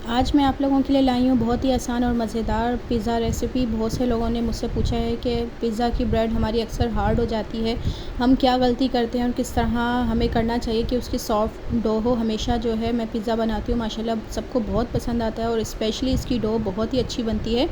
आज मैं आप लोगों के लिए लाई हूँ बहुत ही आसान और मज़ेदार पिज़्ज़ा रेसिपी। बहुत से लोगों ने मुझसे पूछा है कि पिज़्ज़ा की ब्रेड हमारी अक्सर हार्ड हो जाती है, हम क्या गलती करते हैं और किस तरह हमें करना चाहिए कि उसकी सॉफ्ट डो हो। हमेशा जो है मैं पिज़्ज़ा बनाती हूँ, माशाल्लाह सबको बहुत पसंद आता है और स्पेशली इसकी डो बहुत ही अच्छी बनती है।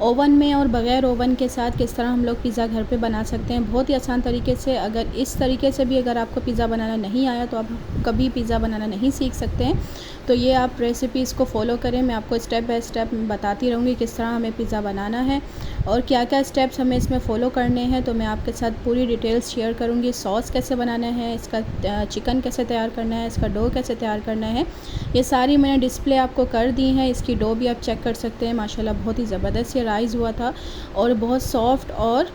ओवन में और बग़ैर ओवन के साथ किस तरह हम लोग पिज़्ज़ा घर पे बना सकते हैं बहुत ही आसान तरीके से। अगर इस तरीके से भी अगर आपको पिज़्ज़ा बनाना नहीं आया तो आप कभी पिज़्ज़ा बनाना नहीं सीख सकते हैं। तो ये आप रेसिपीज़ को फॉलो करें, मैं आपको स्टेप बाय स्टेप बताती रहूँगी किस तरह हमें पिज़्ज़ा बनाना है और क्या-क्या स्टेप्स हमें इसमें फ़ॉलो करने हैं। तो मैं आपके साथ पूरी डिटेल्स शेयर करूँगी। सॉस कैसे बनाना है, इसका चिकन कैसे तैयार करना है, इसका डो कैसे तैयार करना है, ये सारी मैंने डिस्प्ले आपको कर दी हैं। इसकी डो भी आप चेक कर सकते हैं, माशाल्लाह बहुत ही ज़बरदस्त ये राइज़ हुआ था और बहुत सॉफ्ट और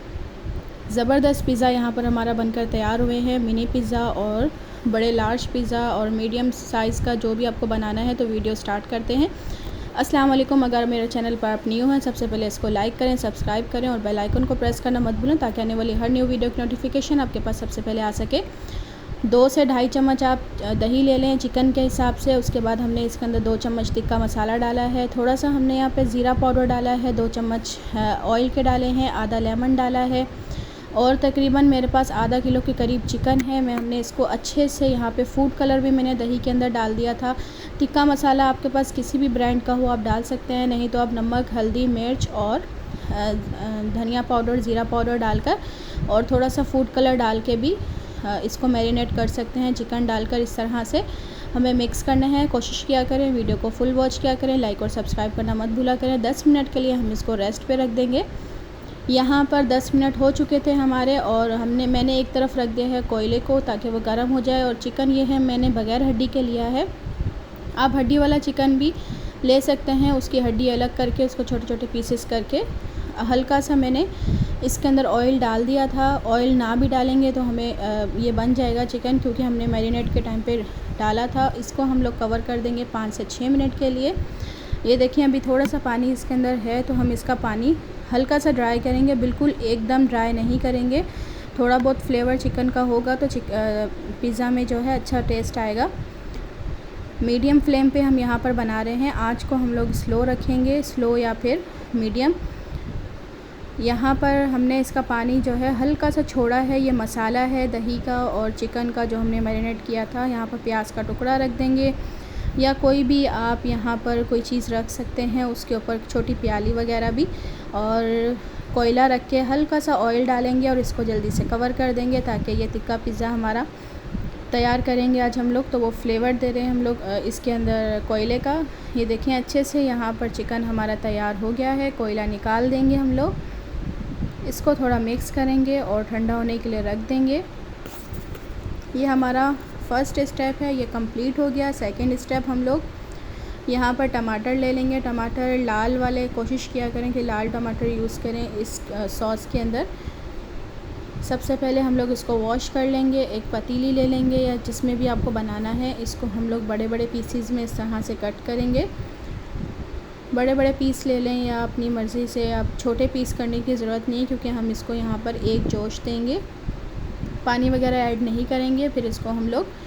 ज़बरदस्त पिज़्ज़ा यहाँ पर हमारा बनकर तैयार हुए हैं। मिनी पिज़्ज़ा और बड़े लार्ज पिज़्ज़ा और मीडियम साइज़ का जो भी आपको बनाना है। तो वीडियो स्टार्ट करते हैं। अस्सलाम वालेकुम। अगर मेरे चैनल पर आप न्यू हैं, सबसे पहले इसको लाइक करें, सब्सक्राइब करें और बेल आइकन को प्रेस करना मत भूलें ताकि आने वाली हर न्यू वीडियो की नोटिफिकेशन आपके पास सबसे पहले आ सके। 2 से ढाई चम्मच आप दही ले लें चिकन के हिसाब से। उसके बाद हमने इसके अंदर 2 चम्मच टिक्का मसाला डाला है, थोड़ा सा हमने यहाँ पे ज़ीरा पाउडर डाला है, 2 चम्मच ऑयल के डाले हैं, आधा लेमन डाला है और तकरीबन मेरे पास आधा किलो के करीब चिकन है। हमने इसको अच्छे से यहाँ पे फूड कलर भी मैंने दही के अंदर डाल दिया था। टिक्का मसाला आपके पास किसी भी ब्रांड का हो आप डाल सकते हैं, नहीं तो आप नमक, हल्दी, मिर्च और धनिया पाउडर, ज़ीरा पाउडर डालकर और थोड़ा सा फूड कलर डाल के भी इसको मैरिनेट कर सकते हैं। चिकन डालकर इस तरह से हमें मिक्स करना है। कोशिश किया करें, वीडियो को फुल वॉच किया करें, लाइक और सब्सक्राइब करना मत भूला करें। 10 मिनट के लिए हम इसको रेस्ट पे रख देंगे। यहाँ पर 10 मिनट हो चुके थे हमारे और मैंने एक तरफ रख दिया है कोयले को ताकि वो गर्म हो जाए। और चिकन ये है मैंने बग़ैर हड्डी के लिया है, आप हड्डी वाला चिकन भी ले सकते हैं। उसकी हड्डी अलग करके उसको छोटे छोटे पीसेस करके हल्का सा मैंने इसके अंदर ऑयल डाल दिया था। ऑयल ना भी डालेंगे तो हमें ये बन जाएगा चिकन, क्योंकि हमने मैरिनेट के टाइम पे डाला था। इसको हम लोग कवर कर देंगे 5 से 6 मिनट के लिए। ये देखिए अभी थोड़ा सा पानी इसके अंदर है तो हम इसका पानी हल्का सा ड्राई करेंगे, बिल्कुल एकदम ड्राई नहीं करेंगे। थोड़ा बहुत फ्लेवर चिकन का होगा तो पिज़्ज़ा में जो है अच्छा टेस्ट आएगा। मीडियम फ्लेम पे हम यहाँ पर बना रहे हैं। आँच को हम लोग स्लो रखेंगे, स्लो या फिर मीडियम। यहाँ पर हमने इसका पानी जो है हल्का सा छोड़ा है। ये मसाला है दही का और चिकन का जो हमने मैरिनेट किया था। यहाँ पर प्याज का टुकड़ा रख देंगे या कोई भी आप यहाँ पर कोई चीज़ रख सकते हैं, उसके ऊपर छोटी प्याली वगैरह भी। और कोयला रख के हल्का सा ऑयल डालेंगे और इसको जल्दी से कवर कर देंगे ताकि ये तिक्का पिज़्ज़ा हमारा तैयार करेंगे आज हम लोग। तो वो फ्लेवर दे रहे हैं हम लोग इसके अंदर कोयले का। ये देखें अच्छे से यहाँ पर चिकन हमारा तैयार हो गया है। कोयला निकाल देंगे हम लोग, इसको थोड़ा मिक्स करेंगे और ठंडा होने के लिए रख देंगे। ये हमारा फर्स्ट स्टेप है, ये कंप्लीट हो गया। सेकंड स्टेप हम लोग यहाँ पर टमाटर ले लेंगे। टमाटर लाल वाले कोशिश किया करें कि लाल टमाटर यूज़ करें इस सॉस के अंदर। सबसे पहले हम लोग इसको वॉश कर लेंगे। एक पतीली ले लेंगे या जिसमें भी आपको बनाना है, इसको हम लोग बड़े बड़े पीसीज में इस तरह से कट करेंगे। बड़े बड़े पीस ले लें या अपनी मर्ज़ी से, आप छोटे पीस करने की ज़रूरत नहीं, क्योंकि हम इसको यहाँ पर एक जोश देंगे, पानी वगैरह ऐड नहीं करेंगे। फिर इसको हम लोग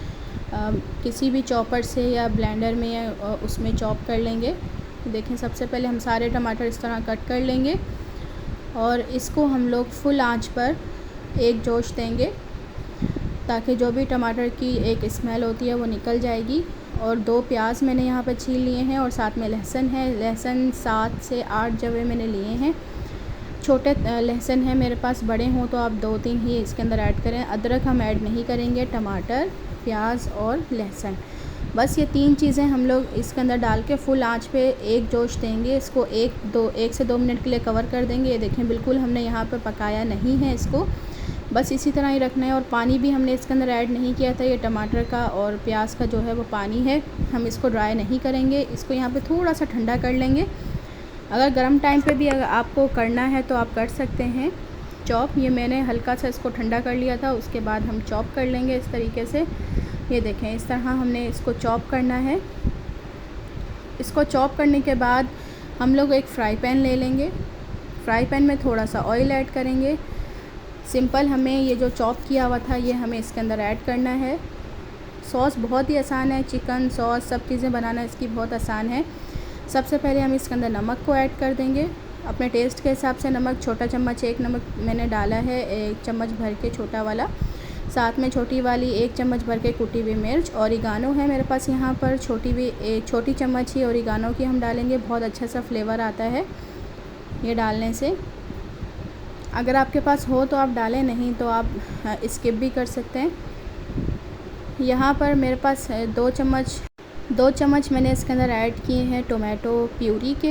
किसी भी चॉपर से या ब्लेंडर में या उसमें चॉप कर लेंगे। देखें सबसे पहले हम सारे टमाटर इस तरह कट कर लेंगे और इसको हम लोग फुल आंच पर एक जोश देंगे ताकि जो भी टमाटर की एक स्मेल होती है वो निकल जाएगी। और 2 प्याज मैंने यहाँ पर छील लिए हैं और साथ में लहसुन है। लहसुन 7 से 8 जवे मैंने लिए हैं। छोटे लहसुन है मेरे पास, बड़े हों तो आप 2-3 ही इसके अंदर ऐड करें। अदरक हम ऐड नहीं करेंगे। टमाटर, प्याज और लहसुन, बस ये 3 चीज़ें हम लोग इसके अंदर डाल के फुल आंच पे एक जोश देंगे। इसको 1 से 2 मिनट के लिए कवर कर देंगे। ये देखें बिल्कुल हमने यहाँ पे पकाया नहीं है इसको, बस इसी तरह ही रखना है। और पानी भी हमने इसके अंदर ऐड नहीं किया था। ये टमाटर का और प्याज का जो है वो पानी है, हम इसको ड्राई नहीं करेंगे। इसको यहाँ पे थोड़ा सा ठंडा कर लेंगे। अगर गर्म टाइम पे भी अगर आपको करना है तो आप कर सकते हैं चॉप। ये मैंने हल्का सा इसको ठंडा कर लिया था, उसके बाद हम चॉप कर लेंगे इस तरीके से। ये देखें इस तरह हमने इसको चॉप करना है। इसको चॉप करने के बाद हम लोग एक फ़्राई पैन ले लेंगे। फ़्राई पैन में थोड़ा सा ऑयल ऐड करेंगे। सिंपल हमें ये जो चॉप किया हुआ था ये हमें इसके अंदर ऐड करना है। सॉस बहुत ही आसान है, चिकन सॉस सब चीज़ें बनाना इसकी बहुत आसान है। सबसे पहले हम इसके अंदर नमक को ऐड कर देंगे, अपने टेस्ट के हिसाब से नमक। छोटा चम्मच 1 नमक मैंने डाला है, 1 चम्मच भर के छोटा वाला। साथ में छोटी वाली 1 चम्मच भर के कुटी हुई मिर्च। ओरिगानो है मेरे पास यहाँ पर, छोटी चम्मच ही ओरिगानो की हम डालेंगे, बहुत अच्छा सा फ्लेवर आता है ये डालने से। अगर आपके पास हो तो आप डालें, नहीं तो आप स्किप भी कर सकते हैं। यहाँ पर मेरे पास 2 चम्मच मैंने इसके अंदर ऐड किए हैं टोमेटो प्यूरी के।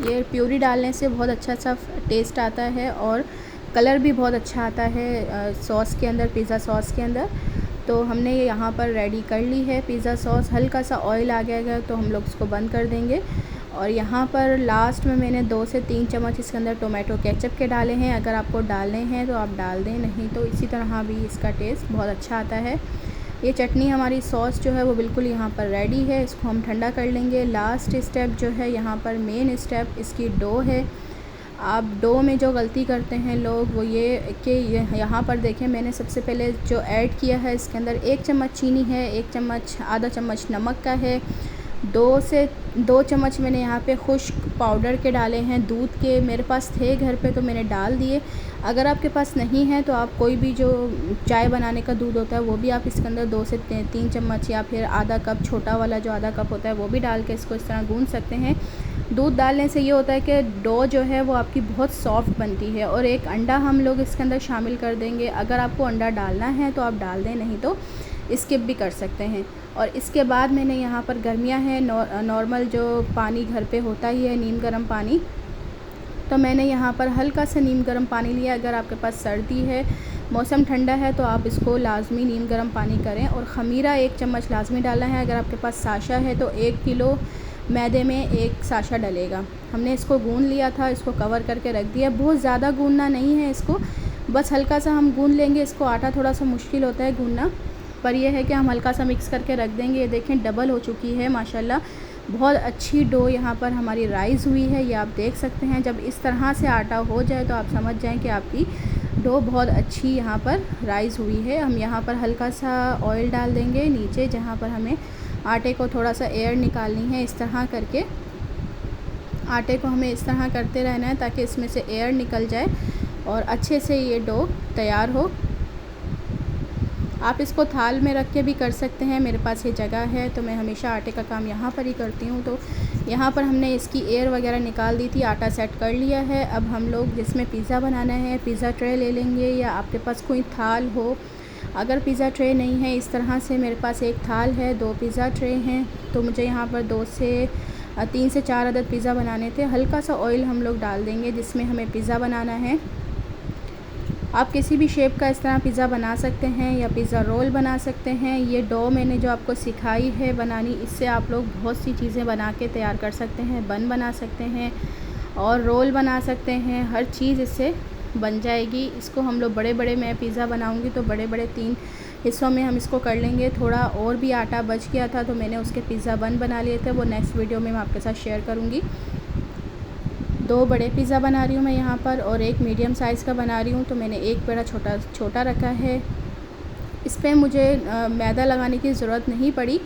ये प्यूरी डालने से बहुत अच्छा सा टेस्ट आता है और कलर भी बहुत अच्छा आता है सॉस के अंदर, पिज़्ज़ा सॉस के अंदर। तो हमने ये यहाँ पर रेडी कर ली है पिज़्ज़ा सॉस। हल्का सा ऑयल आ गया तो हम लोग इसको बंद कर देंगे। और यहाँ पर लास्ट में मैंने 2 से 3 चम्मच इसके अंदर टोमेटो केचप के डाले हैं। अगर आपको डालने हैं तो आप डाल दें, नहीं तो इसी तरह भी इसका टेस्ट बहुत अच्छा आता है। ये चटनी हमारी सॉस जो है वो बिल्कुल यहाँ पर रेडी है। इसको हम ठंडा कर लेंगे। लास्ट स्टेप जो है यहाँ पर मेन स्टेप इसकी डो है। आप डो में जो गलती करते हैं लोग वो ये कि यहाँ पर देखें, मैंने सबसे पहले जो ऐड किया है इसके अंदर 1 चम्मच चीनी है, 1 चम्मच आधा चम्मच नमक का है, 2 चम्मच मैंने यहाँ पे खुश्क पाउडर के डाले हैं दूध के। मेरे पास थे घर पे तो मैंने डाल दिए। अगर आपके पास नहीं है तो आप कोई भी जो चाय बनाने का दूध होता है वो भी आप इसके अंदर 2 से 3 चम्मच या फिर आधा कप, छोटा वाला जो आधा कप होता है वो भी डाल के इसको इस तरह गूँध सकते हैं। दूध डालने से ये होता है कि डो जो है वो आपकी बहुत सॉफ्ट बनती है। और 1 अंडा हम लोग इसके अंदर शामिल कर देंगे। अगर आपको अंडा डालना है तो आप डाल दें, नहीं तो स्किप भी कर सकते हैं। और इसके बाद मैंने यहाँ पर गर्मियाँ हैं, नॉर्मल जो पानी घर पे होता ही है, नीम गर्म पानी, तो मैंने यहाँ पर हल्का सा नीम गर्म पानी लिया। अगर आपके पास सर्दी है, मौसम ठंडा है, तो आप इसको लाजमी नीम गर्म पानी करें। और ख़मीरा 1 चम्मच लाजमी डालना है। अगर आपके पास साशा है तो 1 किलो मैदे में 1 साशा डलेगा। हमने इसको गूँध लिया था, इसको कवर करके रख दिया। बहुत ज़्यादा गूँधना नहीं है इसको, बस हल्का सा हम गूँध लेंगे। इसको आटा थोड़ा सा मुश्किल होता है गूँधना, पर यह है कि हम हल्का सा मिक्स करके रख देंगे। ये देखें डबल हो चुकी है माशाल्लाह। बहुत अच्छी डो यहाँ पर हमारी राइज़ हुई है, ये आप देख सकते हैं। जब इस तरह से आटा हो जाए तो आप समझ जाएं कि आपकी डो बहुत अच्छी यहाँ पर राइज़ हुई है। हम यहाँ पर हल्का सा ऑयल डाल देंगे नीचे, जहाँ पर हमें आटे को थोड़ा सा एयर निकालनी है। इस तरह करके आटे को हमें इस तरह करते रहना है ताकि इसमें से एयर निकल जाए और अच्छे से ये डो तैयार हो। आप इसको थाल में रख के भी कर सकते हैं। मेरे पास ये जगह है तो मैं हमेशा आटे का काम यहाँ पर ही करती हूँ। तो यहाँ पर हमने इसकी एयर वगैरह निकाल दी थी, आटा सेट कर लिया है। अब हम लोग जिसमें पिज़्ज़ा बनाना है, पिज़्ज़ा ट्रे ले लेंगे या आपके पास कोई थाल हो। अगर पिज़्ज़ा ट्रे नहीं है, इस तरह से मेरे पास एक थाल है, 2 पिज़्ज़ा ट्रे हैं। तो मुझे यहाँ पर 3 से 4 अदद पिज़्ज़ा बनाने थे। हल्का सा ऑयल हम लोग डाल देंगे जिसमें हमें पिज़्ज़ा बनाना है। आप किसी भी शेप का इस तरह पिज़्ज़ा बना सकते हैं या पिज़्ज़ा रोल बना सकते हैं। ये डो मैंने जो आपको सिखाई है बनानी, इससे आप लोग बहुत सी चीज़ें बना के तैयार कर सकते हैं। बन बना सकते हैं और रोल बना सकते हैं, हर चीज़ इससे बन जाएगी। इसको हम लोग मैं पिज़्ज़ा बनाऊंगी तो बड़े 3 हिस्सों में हम इसको कर लेंगे। थोड़ा और भी आटा बच गया था तो मैंने उसके पिज़्ज़ा बना लिए थे, वो नेक्स्ट वीडियो में मैं आपके साथ शेयर करूँगी। 2 बड़े पिज़्ज़ा बना रही हूँ मैं यहाँ पर और 1 मीडियम साइज़ का बना रही हूँ। तो मैंने एक बड़ा छोटा रखा है। इस पर मुझे मैदा लगाने की ज़रूरत नहीं पड़ी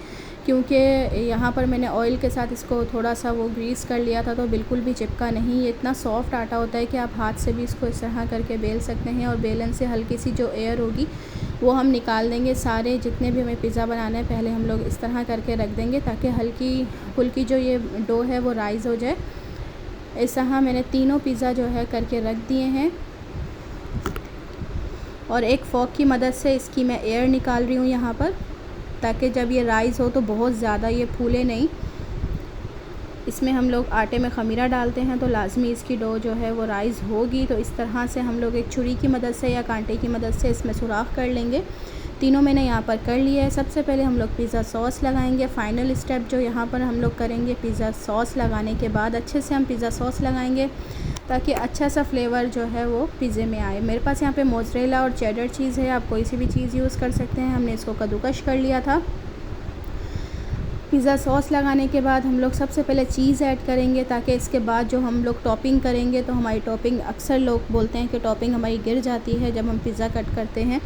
क्योंकि यहाँ पर मैंने ऑयल के साथ इसको थोड़ा सा वो ग्रीस कर लिया था, तो बिल्कुल भी चिपका नहीं। ये इतना सॉफ्ट आटा होता है कि आप हाथ से भी इसको इस तरह करके बेल सकते हैं और बेलन से हल्की सी जो एयर होगी वो हम निकाल देंगे। सारे जितने भी हमें पिज़्ज़ा बनाना है पहले हम लोग इस तरह करके रख देंगे ताकि हल्की फुल्की जो ये डो है वो राइज़ हो जाए। इस तरह मैंने तीनों पिज़्ज़ा जो है करके रख दिए हैं और एक फ़ोर्क की मदद से इसकी मैं एयर निकाल रही हूँ यहाँ पर, ताकि जब ये राइज़ हो तो बहुत ज़्यादा ये फूले नहीं। इसमें हम लोग आटे में ख़मीरा डालते हैं तो लाजमी इसकी डो जो है वो राइज़ होगी। तो इस तरह से हम लोग एक छुरी की मदद से या कांटे की मदद से इसमें सुराख कर लेंगे। तीनों मैंने यहाँ पर कर लिया है। सबसे पहले हम लोग पिज़्ज़ा सॉस लगाएंगे। फ़ाइनल स्टेप जो यहाँ पर हम लोग करेंगे, पिज़्ज़ा सॉस लगाने के बाद अच्छे से हम पिज़्ज़ा सॉस लगाएंगे ताकि अच्छा सा फ्लेवर जो है वो पिज़्ज़े में आए। मेरे पास यहाँ पे मोज़रेला और चेडर चीज़ है, आप कोई सी भी चीज़ यूज़ कर सकते हैं। हमने इसको कद्दूकश कर लिया था। पिज़्ज़ा सॉस लगाने के बाद हम लोग सबसे पहले चीज़ ऐड करेंगे ताकि इसके बाद जो हम लोग टॉपिंग करेंगे तो हमारी टॉपिंग, अक्सर लोग बोलते हैं कि टॉपिंग हमारी गिर जाती है जब हम पिज़्ज़ा कट करते हैं।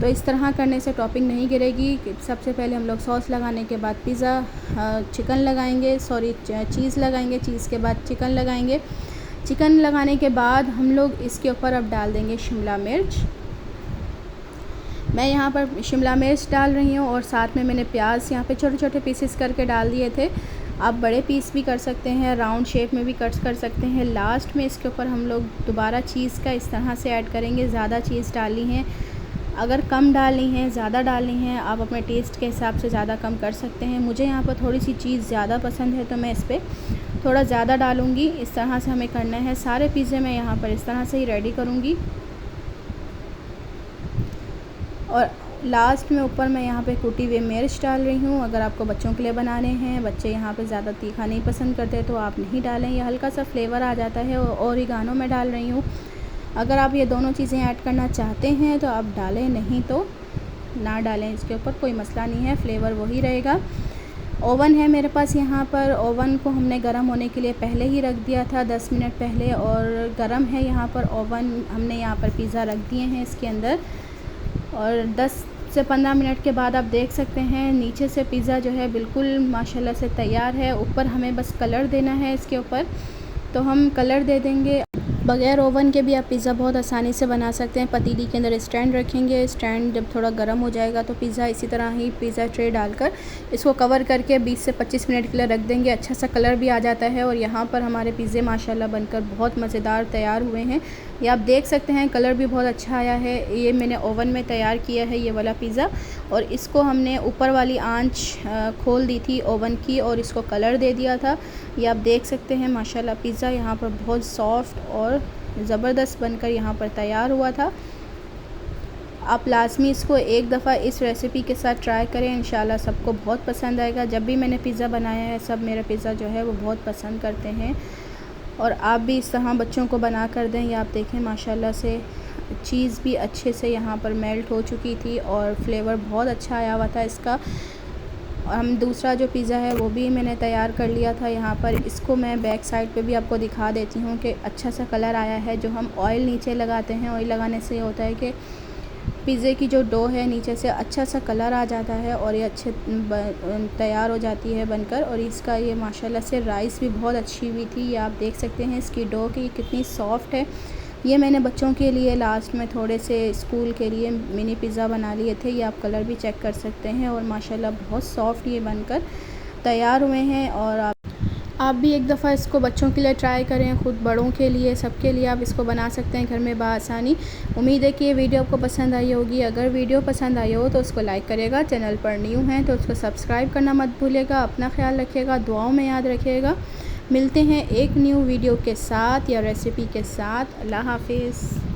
तो इस तरह करने से टॉपिंग नहीं गिरेगी। सबसे पहले हम लोग सॉस लगाने के बाद पिज़्ज़ा चिकन लगाएंगे, चीज़ लगाएंगे, चीज़ के बाद चिकन लगाएंगे। चिकन लगाने के बाद हम लोग इसके ऊपर अब डाल देंगे शिमला मिर्च। मैं यहाँ पर शिमला मिर्च डाल रही हूँ और साथ में मैंने प्याज यहाँ पे छोटे छोटे पीसेस करके डाल दिए थे। आप बड़े पीस भी कर सकते हैं, राउंड शेप में भी कट कर सकते हैं। लास्ट में इसके ऊपर हम लोग दोबारा चीज़ का इस तरह से ऐड करेंगे। ज़्यादा चीज़ डालनी है, अगर कम डालनी है, ज़्यादा डालनी है, आप अपने टेस्ट के हिसाब से ज़्यादा कम कर सकते हैं। मुझे यहाँ पर थोड़ी सी चीज़ ज़्यादा पसंद है तो मैं इस पर थोड़ा ज़्यादा डालूँगी। इस तरह से हमें करना है। सारे पिज़्ज़े मैं यहाँ पर इस तरह से ही रेडी करूँगी। और लास्ट में ऊपर मैं यहाँ पे कुटी हुई मिर्च डाल रही हूँ। अगर आपको बच्चों के लिए बनाने हैं, बच्चे यहाँ पे ज़्यादा तीखा नहीं पसंद करते, तो आप नहीं डालें। ये हल्का सा फ्लेवर आ जाता है। और ओरिगानो मैं डाल रही हूँ। अगर आप ये दोनों चीज़ें ऐड करना चाहते हैं तो आप डालें, नहीं तो ना डालें। इसके ऊपर कोई मसला नहीं है, फ्लेवर वही रहेगा। ओवन है मेरे पास यहाँ पर। ओवन को हमने गर्म होने के लिए पहले ही रख दिया था, 10 मिनट पहले, और गर्म है यहाँ पर ओवन। हमने यहाँ पर पिज़्ज़ा रख दिए हैं इसके अंदर और 10 से 15 मिनट के बाद आप देख सकते हैं नीचे से पिज़्ज़ा जो है बिल्कुल माशाल्लाह से तैयार है। ऊपर हमें बस कलर देना है इसके ऊपर, तो हम कलर दे देंगे। बग़ैर ओवन के भी आप पिज़्ज़ा बहुत आसानी से बना सकते हैं। पतीली के अंदर स्टैंड रखेंगे, स्टैंड जब थोड़ा गर्म हो जाएगा तो पिज़्ज़ा इसी तरह ही पिज़्ज़ा ट्रे डालकर इसको कवर करके 20 से 25 मिनट के लिए रख देंगे। अच्छा सा कलर भी आ जाता है। और यहाँ पर हमारे पिज़्ज़े माशाल्लाह बनकर बहुत मज़ेदार तैयार हुए हैं। ये आप देख सकते हैं, कलर भी बहुत अच्छा आया है। ये मैंने ओवन में तैयार किया है ये वाला पिज़्ज़ा, और इसको हमने ऊपर वाली आंच खोल दी थी ओवन की और इसको कलर दे दिया था। ये आप देख सकते हैं माशाल्लाह पिज़्ज़ा यहाँ पर बहुत सॉफ्ट और ज़बरदस्त बनकर यहाँ पर तैयार हुआ था। आप लाज़मी इसको एक दफ़ा इस रेसिपी के साथ ट्राई करें, इंशाल्लाह सबको बहुत पसंद आएगा। जब भी मैंने पिज़्ज़ा बनाया है, सब मेरा पिज़्ज़ा जो है वो बहुत पसंद करते हैं। और आप भी इस तरह बच्चों को बना कर दें। ये आप देखें माशाल्लाह से चीज़ भी अच्छे से यहाँ पर मेल्ट हो चुकी थी और फ्लेवर बहुत अच्छा आया हुआ था इसका। हम दूसरा जो पिज़्ज़ा है वो भी मैंने तैयार कर लिया था यहाँ पर। इसको मैं बैक साइड पे भी आपको दिखा देती हूँ कि अच्छा सा कलर आया है। जो हम ऑयल नीचे लगाते हैं, ऑयल लगाने से ये होता है कि पिज़्ज़े की जो डो है नीचे से अच्छा सा कलर आ जाता है और ये अच्छे तैयार हो जाती है बनकर। और इसका ये माशाल्लाह से राइस भी बहुत अच्छी हुई थी। ये आप देख सकते हैं इसकी डो की कितनी सॉफ्ट है। ये मैंने बच्चों के लिए लास्ट में थोड़े से स्कूल के लिए मिनी पिज़्ज़ा बना लिए थे। ये आप कलर भी चेक कर सकते हैं और माशाल्लाह बहुत सॉफ्ट ये बनकर तैयार हुए हैं। और आप भी एक दफ़ा इसको बच्चों के लिए ट्राई करें, ख़ुद बड़ों के लिए, सबके लिए आप इसको बना सकते हैं घर में बआसानी। उम्मीद है कि ये वीडियो आपको पसंद आई होगी। अगर वीडियो पसंद आई हो तो उसको लाइक करेगा, चैनल पर न्यू हैं तो उसको सब्सक्राइब करना मत भूलिएगा। अपना ख्याल रखिएगा, दुआओं में याद रखिएगा। मिलते हैं एक न्यू वीडियो के साथ या रेसिपी के साथ। अल्लाह हाफ़िज़।